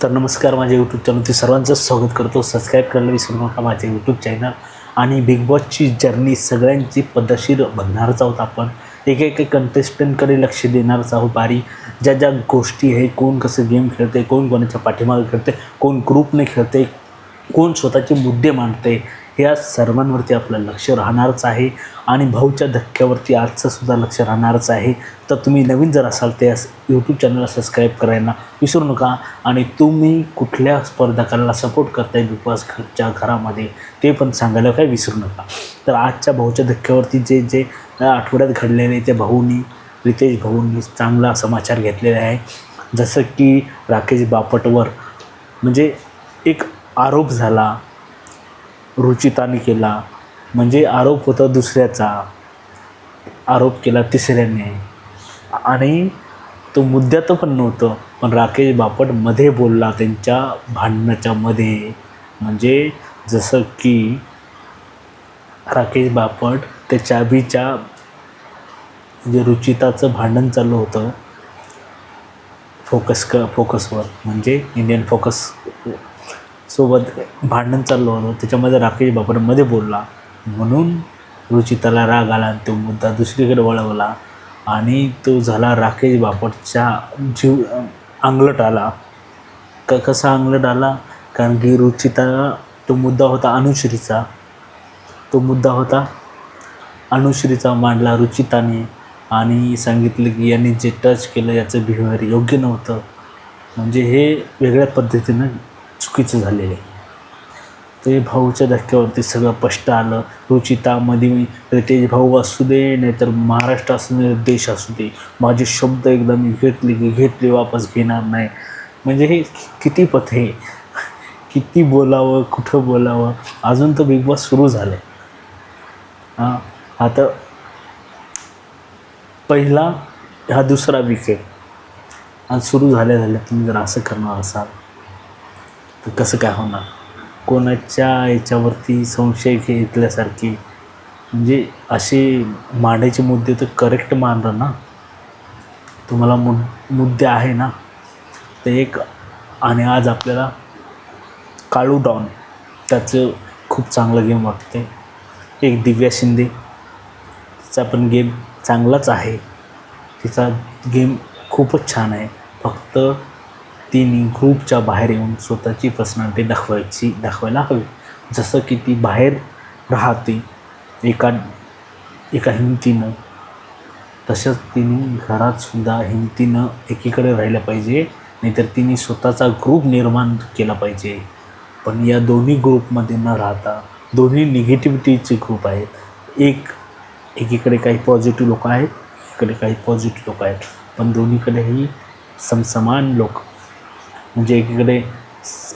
तर नमस्कार, माझ्या यूट्यूब चॅनलवरती सर्वांचं स्वागत करतो. सबस्क्राईब करायला विसरू नका माझे यूट्यूब चॅनल. आणि बिग बॉसची जर्नी सगळ्यांची पद्धतशीर बघणारच आहोत आपण. एक कंटेस्टंटकडे लक्ष देणारच आहोत. बारी ज्या ज्या गोष्टी आहे, कोण कसं गेम खेळते, कोण कोणाच्या पाठीमागे खेळते, कोण ग्रुपने खेळते, कोण स्वतःचे मुद्दे मांडते, या सर्वांवरती आपलं लक्ष राहणारच आहे. आणि भाऊच्या धक्क्यावरती आजचंसुद्धा लक्ष राहणारच आहे. तर तुम्ही नवीन जर असाल ते यूट्यूब चॅनलला सबस्क्राईब करायला विसरू नका. आणि तुम्ही कुठल्या स्पर्धकाला सपोर्ट करताय बिग बॉसच्या घरामध्ये ते पण सांगायला काय विसरू नका. तर आजच्या भाऊच्या धक्क्यावरती जे जे आठवड्यात घडलेले ते रितेश भाऊंनी चांगला समाचार घेतलेला आहे. जसं की राकेश बापटवर म्हणजे एक आरोप झाला, रुचिताने केला. म्हणजे आरोप होता दुसऱ्याचा, आरोप केला तिसऱ्याने. आणि तो मुद्द्यात पण नव्हतं, पण राकेश बापट मध्ये बोलला त्यांच्या भांडणाच्या मध्ये. म्हणजे जसं की राकेश बापट त्या चाबीच्या म्हणजे रुचिताचं भांडण चालू होतं फोकसवर, म्हणजे इंडियन फोकस सोबत भांडण चाललं होतं. त्याच्यामध्ये राकेश बापट मध्ये बोलला, म्हणून रुचिताला राग आला आणि तो मुद्दा दुसरीकडे वळवला. आणि तो झाला राकेश बापटच्या अंगलट आला. कसा अंगलट आला? कारण की रुचिता तो मुद्दा होता अनुश्रीचा मांडला रुचिताने. आणि सांगितलं की यांनी जे टच केलं याचं बिहेवियर योग्य नव्हतं. म्हणजे हे वेगळ्या पद्धतीनं चुकीचं झालेलं आहे. ते भाऊच्या धक्क्यावरती सगळं स्पष्ट आलं. रुचितामध्ये रितेश भाऊ असू दे, नाहीतर महाराष्ट्र असू दे, देश असू दे, माझे शब्द एकदा मी घेतले वापस घेणार नाही. म्हणजे हे किती पथ आहे, किती बोलावं, कुठं बोलावं. अजून तर बिग बॉस सुरू झालं आहे. आता पहिला हा दुसरा वीक आहे आणि सुरू झाल्या तुम्ही जर असं करणार असाल तर कसं काय होणार? कोणाच्या याच्यावरती संशय घेतल्यासारखी. म्हणजे असे मांडायचे मुद्दे तर करेक्ट मांडा ना. तुम्हाला मुद्दे आहे ना तर एक. आणि आज आपल्याला काळू डॉन त्याचं खूप चांगलं गेम वाटते. एक दिव्या शिंदे, तिचा पण गेम चांगलाच आहे. तिचा गेम खूपच छान आहे. फक्त तिने ग्रुपच्या बाहेर येऊन स्वतःची पर्सनॅलिटी दाखवायला हवी. जसं की ती बाहेर राहते एका हिमतीनं, तसंच तिने घरातसुद्धा हिमतीनं एकीकडे राहिलं पाहिजे. नाहीतर तिने स्वतःचा ग्रुप निर्माण केला पाहिजे. पण या दोन्ही ग्रुपमध्ये न राहता दोन्ही निगेटिव्हिटीचे ग्रुप आहेत. एकीकडे काही पॉझिटिव्ह लोक आहेत, एकीकडे काही पॉझिटिव्ह लोक आहेत. पण दोन्हीकडेही समसमान लोक, म्हणजे एकीकडे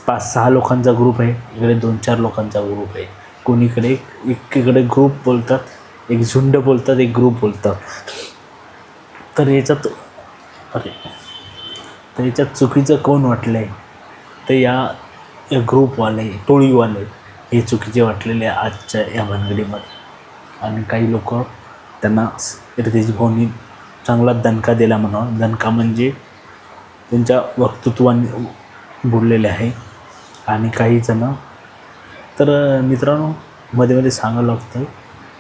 5-6 लोकांचा ग्रुप आहे, इकडे 2-4 लोकांचा ग्रुप आहे. एकीकडे ग्रुप बोलतात, एक झुंड बोलतात, एक ग्रुप बोलतात. तर याच्यात चुकीचं कोण वाटलं आहे? तर या ग्रुपवाले, टोळीवाले हे चुकीचे वाटलेले आजच्या या भानगडीमध्ये. आणि काही लोक त्यांना रितेश भाऊंनी चांगला दणका दिला म्हणावं. दणका म्हणजे त्यांच्या वक्तृत्वाने बोललेले आहे. आणि काही जण तर मित्रांनो, मध्ये सांगायला लागतं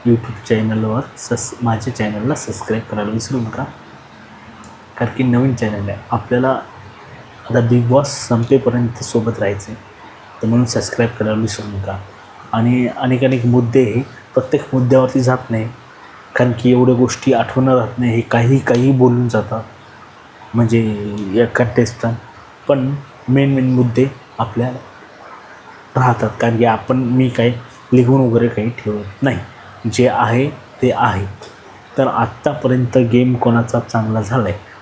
यूट्यूब चॅनलवर माझ्या चॅनलला सबस्क्राईब करायला विसरू नका. कारण की नवीन चॅनल आहे. आपल्याला आता बिग बॉस संपेपर्यंत सोबत राहायचं आहे, तर म्हणून सबस्क्राईब करायला विसरू नका. आणि अनेक मुद्दे हे प्रत्येक मुद्द्यावरती जात नाही, कारण की एवढ्या गोष्टी आठवणं राहत नाही. हे काही बोलून जातात म्हणजे या कंटेस्टंट. पण मेन मुद्दे आपल्या राहतात. कारण की मी काही लिहून वगैरे काही ठेवत नाही, जे आहे ते आहे. तर आत्तापर्यंत गेम कोणाचा चांगला झाला आहे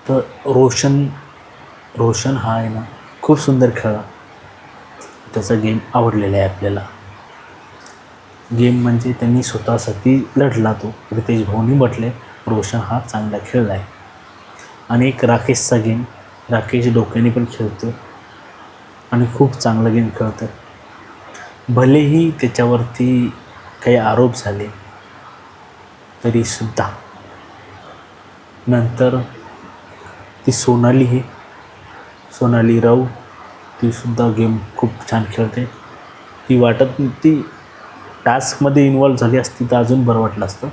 तर रोशन हा आहे ना, खूप सुंदर खेळला. त्याचा गेम आवडलेला आहे आपल्याला. गेम म्हणजे त्यांनी स्वतःसाठी लढला. तो रितेश भाऊनी म्हटले रोशन हा चांगला खेळला आहे. आणि एक राकेशचा गेम, राकेश डोक्याने पण खेळतो आणि खूप चांगला गेम खेळतो. भलेही त्याच्यावरती काही आरोप झाले तरीसुद्धा नंतर ती सोनाली सोनाली राऊत तीसुद्धा गेम खूप छान खेळते. ती टास्कमध्ये इन्वॉल्व झाली असती तर अजून बरं वाटलं असतं,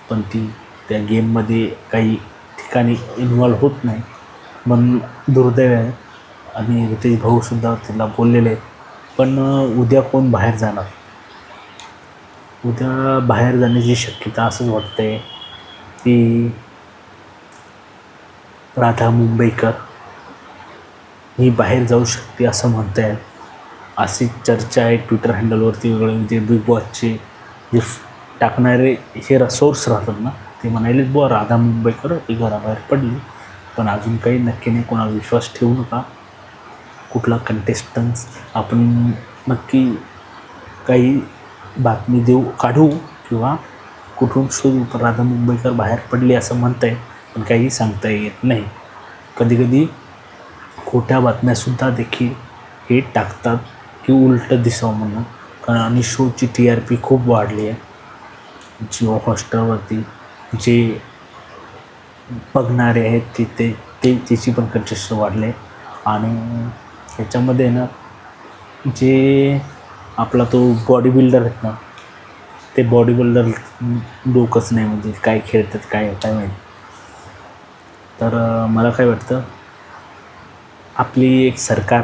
पण ती त्या गेममध्ये काही ठिकाणी इन्वॉल्व होत नाही म्हणून दुर्दैव आहे. आणि रितेश भाऊसुद्धा तिला बोललेले आहेत. पण उद्या कोण बाहेर जाणार, उद्या बाहेर जाण्याची शक्यता असंच वाटतंय की राधा मुंबईकर ही बाहेर जाऊ शकते असं म्हणता येईल. अशी चर्चा आहे ट्विटर हँडलवरती वेगळे जे बिग बॉसचे जे टाकणारे हे सोर्स राहतात ना, ते म्हणाले बुवा राधा मुंबईकर ही घराबाहेर पडली, पण अजून काही नक्की नाही. कोणावर विश्वास ठेवू नका. कुठला कंटेस्टन्स आपण नक्की काही बातमी काढू किंवा कुठून शोधू, पण राधा मुंबईकर बाहेर पडली असं म्हणता येईल, पण काही सांगता येत नाही. कधीकधी खोट्या बातम्यासुद्धा देखील हे टाकतात की उलटं दिसावं म्हणून. कारण आणि शोची TRP खूप वाढली आहे. जिओ हॉटस्टारवरती जे बघणारे आहेत त्याची पण कंटेस्ट वाढले. आणि ह्याच्यामध्ये ना जे आपला तो बॉडी बिल्डर आहेत ना, ते बॉडी बिल्डर डोकंच नाही, म्हणजे काय खेळतात काय माहिती. तर मला काय वाटतं, आपली एक सरकार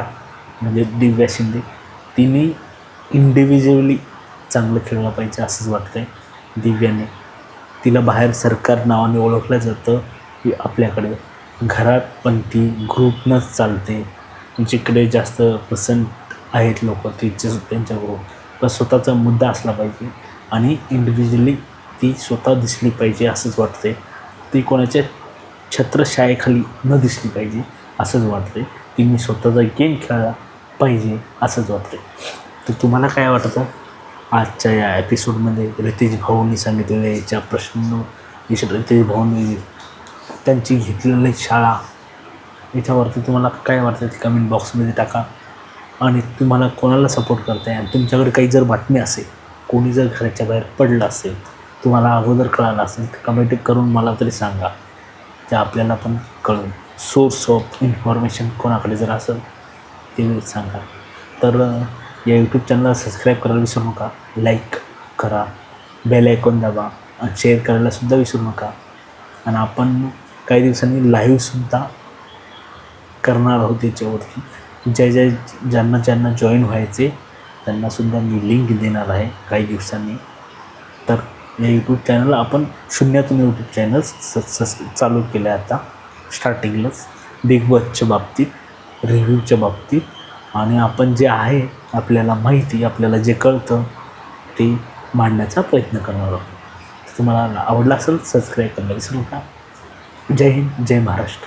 म्हणजे दिव्या शिंदे तिने इंडिव्हिज्युअली चांगलं खेळलं पाहिजे असंच वाटतं आहे. दिव्याने तिला बाहेर सरकार नावाने ओळखलं जातं की आपल्याकडे घरात पण ती ग्रुपनंच चालते. जिकडे जास्त पसंत आहेत लोक त्यांच्या ग्रुप, पण स्वतःचा मुद्दा असला पाहिजे आणि इंडिव्हिज्युअली ती स्वतः दिसली पाहिजे असंच वाटते. ती कोणाच्या छत्रछायेखाली न दिसली पाहिजे असंच वाटते. तिने स्वतःचा गेम खेळला पाहिजे असंच वाटते. तर तुम्हाला काय वाटतं आजच्या या एपिसोडमध्ये रितेश भाऊंनी सांगितलेल्या याच्या प्रश्न, रितेश भाऊंनी त्यांची घेतलेली शाळा, याच्यावरती तुम्हाला काय वाटतं ते कमेंट बॉक्समध्ये टाका. आणि तुम्हाला कोणाला सपोर्ट करताय आणि तुमच्याकडे काही जर बातमी असेल, कोणी जर घराच्या बाहेर पडलं असेल, तुम्हाला अगोदर कळालं असेल, तर कमेंट करून मला तरी सांगा, ते आपल्याला पण कळून. सोर्स ऑफ इन्फॉर्मेशन कोणाकडे जर असेल ते सांगा. तर या यूट्यूब चॅनलला सबस्क्राईब करायला विसरू नका, लाईक करा, बेल आयकॉन दाबा आणि शेअर करायलासुद्धा विसरू नका. आणि आपण काही दिवसांनी लाईव्हसुद्धा करणार आहोत याच्यावरती. ज्यांना जॉईन व्हायचे त्यांनासुद्धा मी लिंक देणार आहे काही दिवसांनी. तर या यूट्यूब चॅनलला आपण शून्यातून यूट्यूब चॅनल चालू केलं आहे आता स्टार्टिंगलाच, बिग बॉसच्या बाबतीत, रिव्ह्यूच्या बाबतीत. आणि आपण जे आहे आपल्याला माहिती, आपल्याला जे कळतं ते मांडण्याचा प्रयत्न करणार आहोत. तुम्हाला आवडला असेल सबस्क्राईब करायला विसरू नका. जय हिंद, जय महाराष्ट्र.